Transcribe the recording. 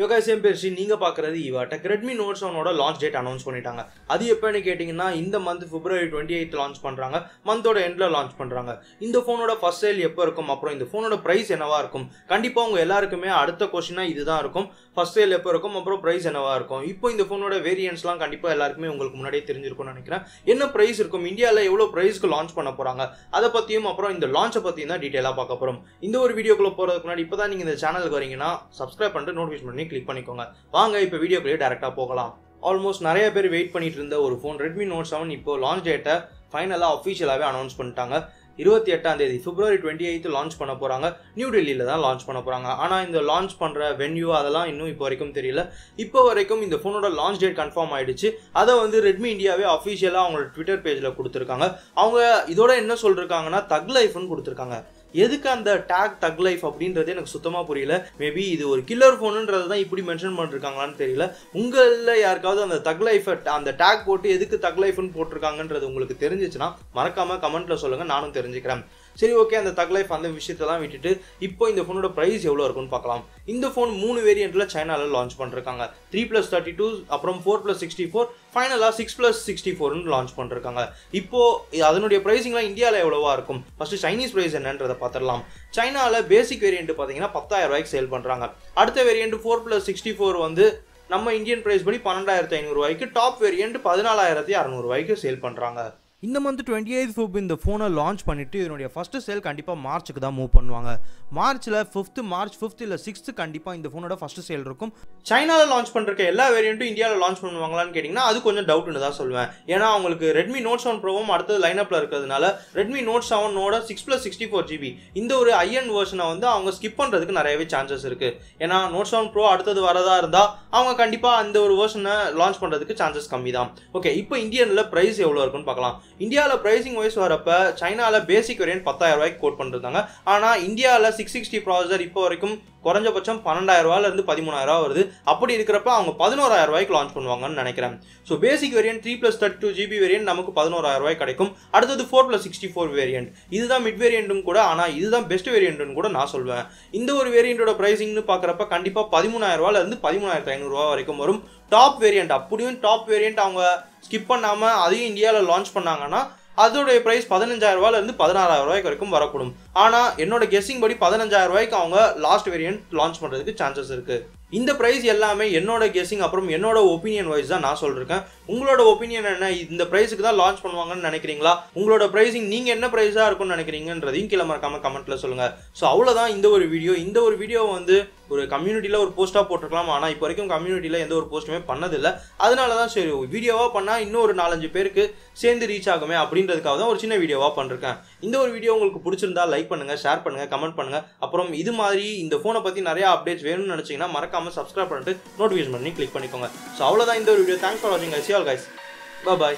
Yo guys, same person. நீங்க பார்க்கிறது ஈவாடெக். Redmi Note 7 launch date announce பண்ணிட்டாங்க. அது எப்பன்னு கேட்டிங்கன்னா இந்த month February 28th launch பண்றாங்க. மந்தோட எண்ட்ல launch பண்றாங்க. இந்த போனோட first sale எப்ப இருக்கும் அப்புறம் இந்த போனோட பிரைஸ் என்னவா இருக்கும்? கண்டிப்பா உங்க எல்லாருக்குமே அடுத்த क्वेश्चनா இதுதான் இருக்கும். first sale எப்ப இருக்கும் அப்புறம் பிரைஸ் என்னவா இருக்கும்? இப்போ இந்த போனோட வேரியன்ட்ஸ்லாம் கண்டிப்பா எல்லாருக்குமே உங்களுக்கு முன்னாடியே தெரிஞ்சிருக்கும்னு நினைக்கிறேன். என்ன பிரைஸ் இருக்கும்? இந்தியால எவ்வளவு பிரைஸ்க்கு launch பண்ண போறாங்க? அத பத்தியும் அப்புறம் இந்த launch பத்தியும் தான் டீடைலா பார்க்க போறோம். இந்த ஒரு வீடியோக்குள்ள போறதுக்கு முன்னாடி இப்பதான் நீங்க இந்த சேனலுக்கு வரீங்கன்னா subscribe பண்ணிட்டு நோட்டிஃபிகேஷன் பண்ணி கிளிக் பண்ணிக்கோங்க. வாங்க இப்போ வீடியோக்குள்ளே டைரக்டா போகலாம். ஆல்மோஸ்ட் நிறைய பேர் வெயிட் பண்ணிட்டு இருந்த ஒரு ஃபோன் Redmi Note 7 இப்போ லான்ச் டேட்டை ஃபைனலா அஃபிஷியலாவே அனௌன்ஸ் பண்ணிட்டாங்க. 28ஆம் தேதி February 28th லான்ச் பண்ண போறாங்க. நியூ டெல்லியில தான் லான்ச் பண்ண போறாங்க. ஆனா இந்த லான்ச் பண்ற வென்யூ அதெல்லாம் இன்னும் இப்போ வரைக்கும் தெரியல. இப்போ வரைக்கும் இந்த ஃபோனோட லான்ச் டேட் கன்ஃபார்ம் ஆயிடுச்சு. அதை வந்து Redmi இந்தியாவே அஃபிஷியலா அவங்களோட ட்விட்டர் பேஜ்ல கொடுத்துருக்காங்க. அவங்க இதோட என்ன சொல்றாங்கன்னா தக் லைஃப்னு கொடுத்துருக்காங்க. எதுக்கு அந்த டேக் தக் லைஃப் அப்படின்றது எனக்கு சுத்தமா புரியல. மேபி இது ஒரு கில்லர் ஃபோனுன்றது தான் இப்படி மென்ஷன் பண்ணிருக்காங்களான்னு தெரியல. உங்கள யாருக்காவது அந்த தக் லைஃப் அந்த டேக் போட்டு எதுக்கு தக் லைஃப்னு போட்டிருக்காங்கன்றது உங்களுக்கு தெரிஞ்சிச்சுன்னா மறக்காம கமெண்ட்ல சொல்லுங்க, நானும் தெரிஞ்சுக்கிறேன். சரி, ஓகே, அந்த தக் லைஃப் அந்த விஷயத்தெல்லாம் விட்டுட்டு இப்போ இந்த ஃபோனோட பிரைஸ் எவ்வளோ இருக்குன்னு பார்க்கலாம். இந்த ஃபோன் 3 வேரியன்ட்ல சைனால லான்ச் பண்ணிருக்காங்க. 3+32 அப்புறம் 4+64 ஃபைனலா 6+64 லான்ச் பண்ணிருக்காங்க. இப்போ அதனுடைய பிரைசிங்லாம் இந்தியாவில் எவ்வளவா இருக்கும்? ஃபர்ஸ்ட் சைனீஸ் பிரைஸ் என்னன்றதை பார்த்துடலாம். சைனால பேசிக் வேரியன்ட் பார்த்தீங்கன்னா 10,000 ரூபாய்க்கு சேல் பண்றாங்க. அடுத்த வேரியன்ட் 4+64 வந்து நம்ம இந்தியன் பிரைஸ் படி 12,500 ரூபாய்க்கு, டாப் வேரியன்ட் 14,600 ரூபாய்க்கு சேல் பண்றாங்க. இந்த மந்த் 28th Feb இந்த ஃபோனை லான்ச் பண்ணிட்டு இதனுடைய ஃபர்ஸ்ட் சேல் கண்டிப்பாக மார்ச்சுக்கு தான் மூவ் பண்ணுவாங்க. மார்ச்சில் மார்ச் 5th இல்லை 6th கண்டிப்பாக இந்த ஃபோனோட ஃபர்ஸ்ட் சேல் இருக்கும். சைனாவில் லான்ச் பண்ணுற எல்லா வேரியண்ட்டும் இந்தியாவில் லான்ச் பண்ணுவாங்களான்னு கேட்டிங்கன்னா அது கொஞ்சம் டவுட்னு தான் சொல்லுவேன். ஏன்னா அவங்களுக்கு Redmi Note 7 Proவும் அடுத்தது லைனப்பில் இருக்கிறதுனால Redmi Note 7 6+64 GB இந்த ஒரு ஐஎன் வெர்ஷனை வந்து அவங்க ஸ்கிப் பண்ணுறதுக்கு நிறையவே சான்சஸ் இருக்குது. ஏன்னா Note 7 Pro அடுத்தது வரதா இருந்தால் அவங்க கண்டிப்பாக அந்த ஒரு வெர்ஷனை லான்ச் பண்ணுறதுக்கு சான்சஸ் கம்மி தான். ஓகே, இப்போ இந்தியனில் ப்ரைஸ் எவ்வளோ இருக்குன்னு பார்க்கலாம். இந்தியாவில் பிரைசிங் வைஸ் வரப்ப சைனாவில் பேசிக் வேரியன்ட் 10,000 ரூபாய்க்கு கோட் பண்ணிருந்தாங்க. ஆனால் இந்தியாவில் 660 ப்ராசஸர் இப்போ வரைக்கும் குறைஞ்சபட்சம் 12,000 ரூபாயிலிருந்து 13,000 ரூபா வருது. அப்படி இருக்கிறப்ப அவங்க 11,000 ரூபாய்க்கு லான்ச் பண்ணுவாங்கன்னு நினைக்கிறேன். So basic variant 3+32 GB variant நமக்கு 11,000 ரூபாய்க்கு கிடைக்கும். அடுத்தது 4+64 வேரியன்ட், இதுதான் மிட் வேரியன்ட்டும் கூட. ஆனால் இதுதான் பெஸ்ட் வேரியன்ட்னு கூட நான் சொல்வேன். இந்த ஒரு வேரியண்டோட பிரைசிங்னு பார்க்குறப்ப கண்டிப்பாக 13,000 ரூபாயிலிருந்து 13,500 ரூபா வரைக்கும் வரும். டாப் வேரியன்ட், அப்படியும் டாப் வேரியன்ட் அவங்க ஸ்கிப் பண்ணாம அதையும் இந்தியாவில் லான்ச் பண்ணாங்கன்னா அதோடைய பிரைஸ் 15,000 ரூபாயிலிருந்து 16,000 ரூபாய்க்கு வரைக்கும் வரக்கூடும். ஆனால் என்னோட கெஸ்ஸிங் படி 15,000 ரூபாய்க்கு அவங்க லாஸ்ட் வேரியன்ட் லான்ச் பண்ணுறதுக்கு சான்சஸ் இருக்கு. இந்த பிரைஸ் எல்லாமே என்னோட கெஸ்ஸிங் அப்புறம் என்னோட ஒப்பீனியன் வைஸ் தான் நான் சொல்லிருக்கேன். உங்களோட ஒப்பீனியன் என்ன? இந்த பிரைஸுக்கு தான் லான்ச் பண்ணுவாங்கன்னு நினைக்கிறீங்களா? உங்களோட பிரைசிங் நீங்க என்ன பிரைஸா இருக்கும்னு நினைக்கிறீங்கன்றதையும் கீழே மறக்காம கமெண்ட்ல சொல்லுங்க. ஸோ அவ்வளோதான் இந்த ஒரு வீடியோ. இந்த ஒரு வீடியோ வந்து ஒரு கம்யூனிட்டியில் ஒரு போஸ்ட்டாக போட்டிருக்கலாம். ஆனால் இப்போ வரைக்கும் கம்யூனிட்டியில் எந்த ஒரு போஸ்ட்டுமே பண்ணதில்லை. அதனால தான் சரி வீடியோவாக பண்ணால் இன்னும் ஒரு 4-5 பேருக்கு சேர்ந்து ரீச் ஆகுமே அப்படின்றதுக்காக தான் ஒரு சின்ன வீடியோவாக பண்ணிருக்கேன். இந்த ஒரு வீடியோ உங்களுக்கு பிடிச்சிருந்தா லைக் பண்ணுங்க, ஷேர் பண்ணுங்க, கமெண்ட் பண்ணுங்க. அப்புறம் இது மாதிரி இந்த ஃபோனை பற்றி நிறைய அப்டேட்ஸ் வேணும்னு நினச்சிங்கன்னா மறக்காம சப்ஸ்கிரைப் பண்ணிட்டு நோட்டிஃபிகேஷன் பண்ணி கிளிக் பண்ணிக்கோங்க. ஸோ அவ்வளோதான் இந்த ஒரு வீடியோ. தேங்க்ஸ் ஃபார் வாட்சிங். See you all guys. Bye bye.